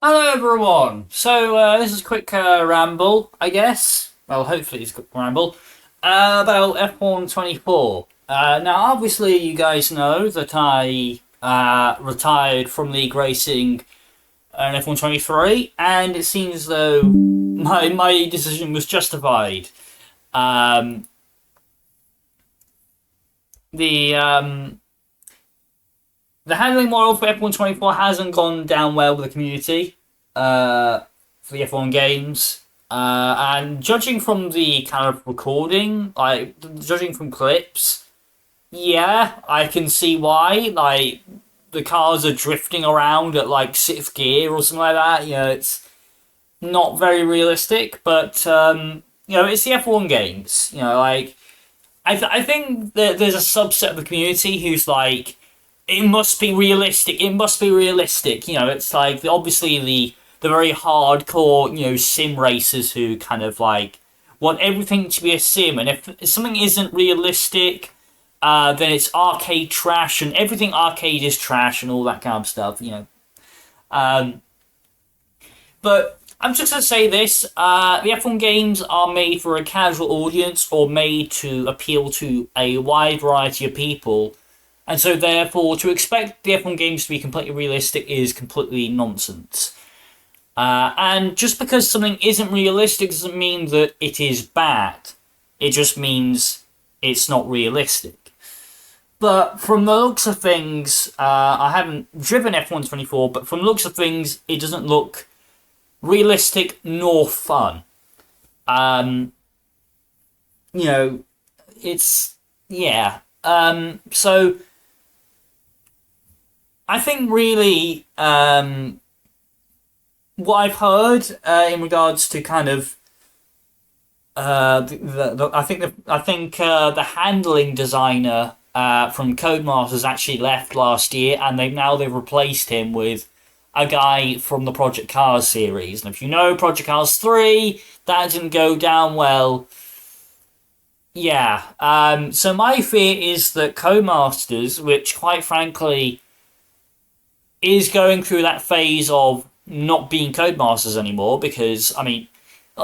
Hello everyone! This is a quick ramble, I guess. Well, hopefully it's a quick ramble. About F1 24. Now, obviously, you guys know that I retired from league racing in F1 23, and it seems as though my decision was justified. Um, the the handling model for F1 24 hasn't gone down well with the community for the F1 games. And judging from the kind of recording, like judging from clips, yeah, I can see why. Like the cars are drifting around at like sixth gear or something like that. It's not very realistic, but it's the F1 games. I think that there's a subset of the community who's like, it must be realistic. It must be realistic. It's like obviously the very hardcore sim racers who kind of like want everything to be a sim, and if something isn't realistic, then it's arcade trash, and everything arcade is trash, and all that kind of stuff. Um, but I'm just gonna say this: the F1 games are made for a casual audience, or made to appeal to a wide variety of people. And so, therefore, to expect the F1 games to be completely realistic is completely nonsense. And just because something isn't realistic doesn't mean that it is bad. It just means it's not realistic. But from the looks of things, I haven't driven F1 24, but from the looks of things, it doesn't look realistic nor fun. Um, it's, yeah. So I think really what I've heard in regards to kind of the handling designer from Codemasters actually left last year, and they've replaced him with a guy from the Project Cars series. And if you know Project Cars 3, that didn't go down well. Yeah. So my fear is that Codemasters, which quite frankly is going through that phase of not being Codemasters anymore, because, I mean,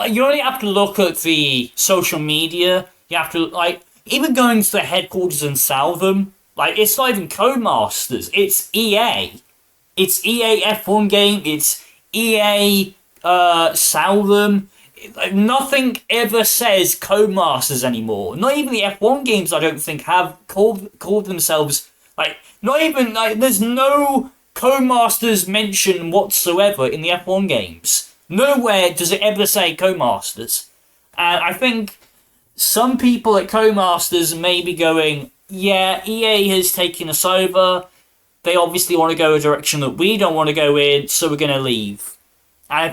you only have to look at the social media. You have to, like, even going to the headquarters in Southam, like, it's not even Codemasters, it's EA. It's EA F1 game, it's EA Southam. Like, nothing ever says Codemasters anymore. Not even the F1 games, I don't think, have called themselves, like, not even, like, there's no Codemasters mention whatsoever in the F1 games. Nowhere does it ever say Codemasters. And I think some people at Codemasters may be going, yeah, EA has taken us over. They obviously want to go a direction that we don't want to go in, so we're going to leave. And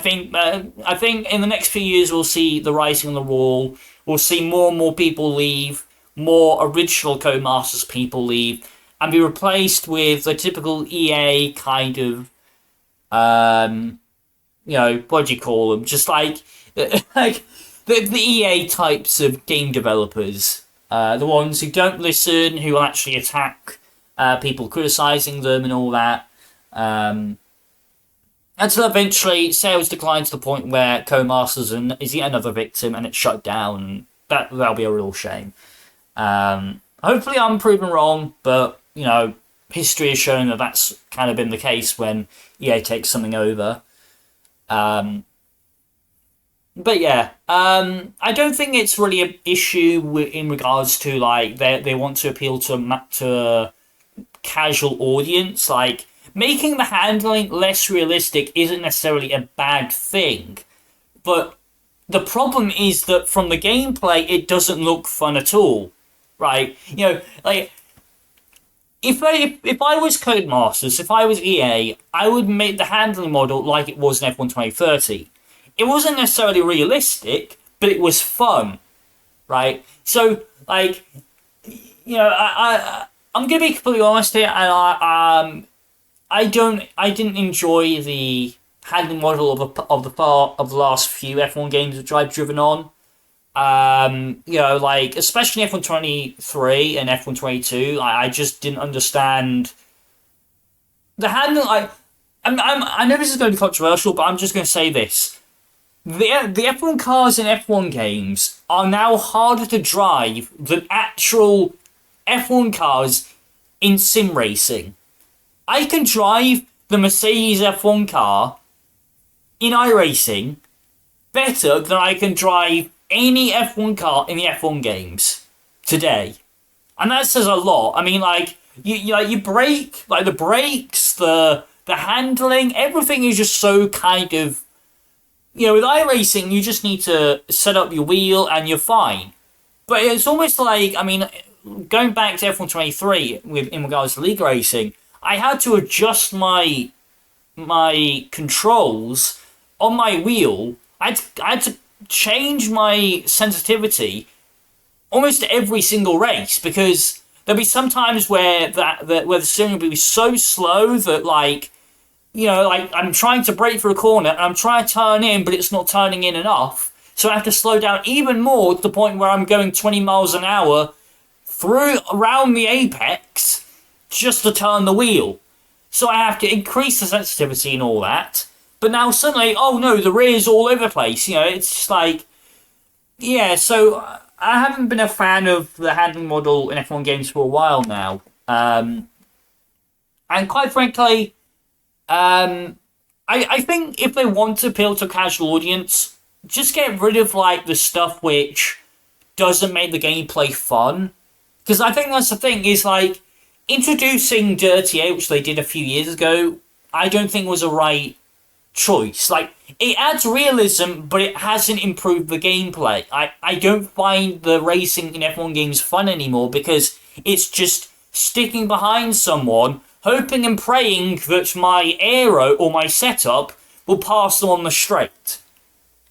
I think in the next few years we'll see the writing on the wall. We'll see more and more people leave, more original Codemasters people leave, and be replaced with the typical EA kind of, what do you call them? Just like, like the EA types of game developers. The ones who don't listen, who will actually attack people criticizing them and all that. Until eventually sales decline to the point where Codemasters is yet another victim and it's shut down. That'll be a real shame. Hopefully I'm proven wrong, but, history has shown that that's kind of been the case when EA takes something over. But yeah, I don't think it's really an issue in regards to, like, they want to appeal to a casual audience. Like, making the handling less realistic isn't necessarily a bad thing, but the problem is that from the gameplay, it doesn't look fun at all, right? Like, if I was Codemasters, if I was EA, I would make the handling model like it was in F1 2030. It wasn't necessarily realistic, but it was fun, right? So, like, I'm gonna be completely honest here, and I didn't enjoy the handling model of the last few F1 games which I've driven on. Like, especially F1 23 and F1 22, I just didn't understand the handling. Like, I know this is going to be controversial, but I'm just going to say this. The F1 cars in F1 games are now harder to drive than actual F1 cars in sim racing. I can drive the Mercedes F1 car in iRacing better than I can drive any F1 car in the F1 games today. And that says a lot. I mean, like, you brake, like the brakes, the handling, everything is just so kind of, with iRacing, you just need to set up your wheel and you're fine. But it's almost like, I mean, going back to F123 in regards to league racing, I had to adjust my controls on my wheel. I had to change my sensitivity almost every single race, because there'll be some times where where the steering will be so slow that, like, like I'm trying to brake for a corner and I'm trying to turn in, but it's not turning in enough. So I have to slow down even more to the point where I'm going 20 miles an hour around the apex just to turn the wheel. So I have to increase the sensitivity and all that. But now suddenly, oh no, the rear's all over the place. It's just like, yeah, so I haven't been a fan of the handling model in F1 games for a while now. And quite frankly, I think if they want to appeal to a casual audience, just get rid of, like, the stuff which doesn't make the gameplay fun. Because I think that's the thing, is, like, introducing Dirty 8, which they did a few years ago, I don't think was a right choice. Like, it adds realism, but it hasn't improved the gameplay. I don't find the racing in F1 games fun anymore, because it's just sticking behind someone, hoping and praying that my aero or my setup will pass them on the straight.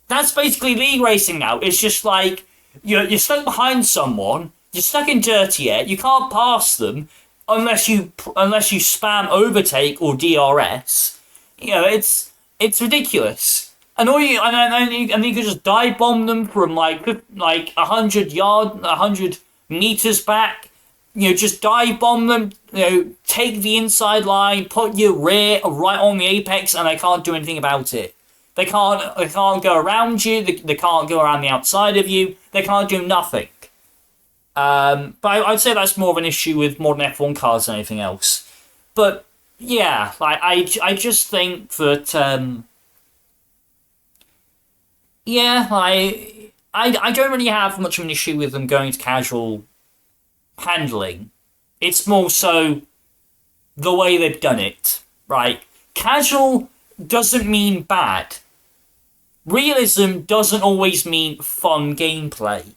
That's basically league racing now. It's just like, you're stuck behind someone, you're stuck in Dirty 8, you can't pass them unless you spam overtake or DRS. It's ridiculous. And you can just dive bomb them from like 100 meters back. Just dive bomb them. Take the inside line, put your rear right on the apex, and they can't do anything about it. They can't go around you. They can't go around the outside of you. They can't do nothing. But I'd say that's more of an issue with modern F1 cars than anything else. But yeah, like I just think that I don't really have much of an issue with them going to casual handling. It's more so the way they've done it, right? Casual doesn't mean bad. Realism doesn't always mean fun gameplay.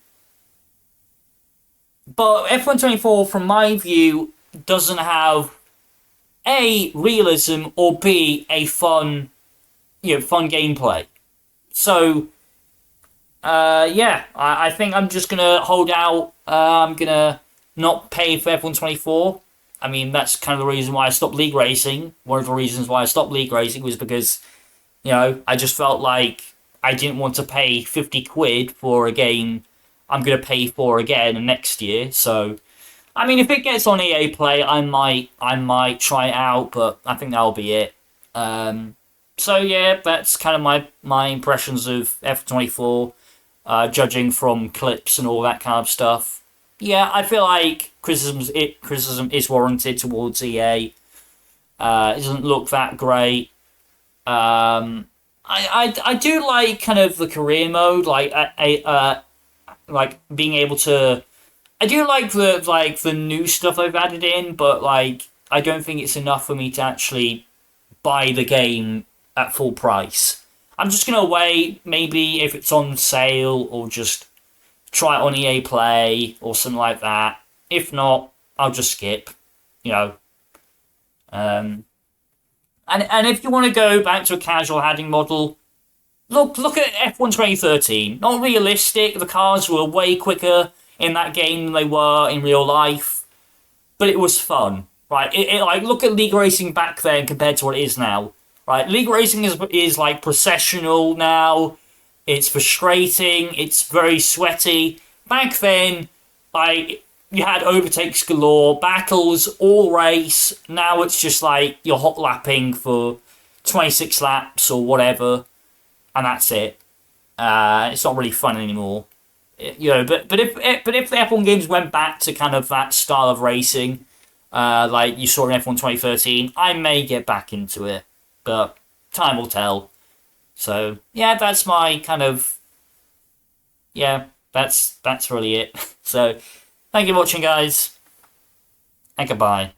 But F124, from my view, doesn't have A, realism, or B, a fun gameplay. So, I think I'm just gonna hold out. I'm gonna not pay for F124. I mean, that's kind of the reason why I stopped league racing. One of the reasons why I stopped league racing was because, I just felt like I didn't want to pay 50 quid for a game I'm going to pay for again next year. So, I mean, if it gets on EA Play, I might try it out, but I think that'll be it. So yeah, that's kind of my impressions of F24, judging from clips and all that kind of stuff. Yeah, I feel like criticism is warranted towards EA. It doesn't look that great. I do like kind of the career mode, like being able to. I do like the new stuff they've added in, but like I don't think it's enough for me to actually buy the game at full price. I'm just gonna wait, maybe if it's on sale, or just try it on EA Play or something like that. If not, I'll just skip. And if you want to go back to a casual handling model, look at F1 2013. Not realistic. The cars were way quicker in that game than they were in real life, but it was fun, right? Like, look at League Racing back then compared to what it is now, right? League Racing is like processional now. It's frustrating. It's very sweaty. Back then, like, you had overtakes galore, battles, all race. Now it's just like you're hot lapping for 26 laps or whatever, and that's it. It's not really fun anymore. But if the F1 games went back to kind of that style of racing, like you saw in F1 2013, I may get back into it, but time will tell. So yeah, that's my kind of yeah. That's really it. So thank you for watching, guys, and goodbye.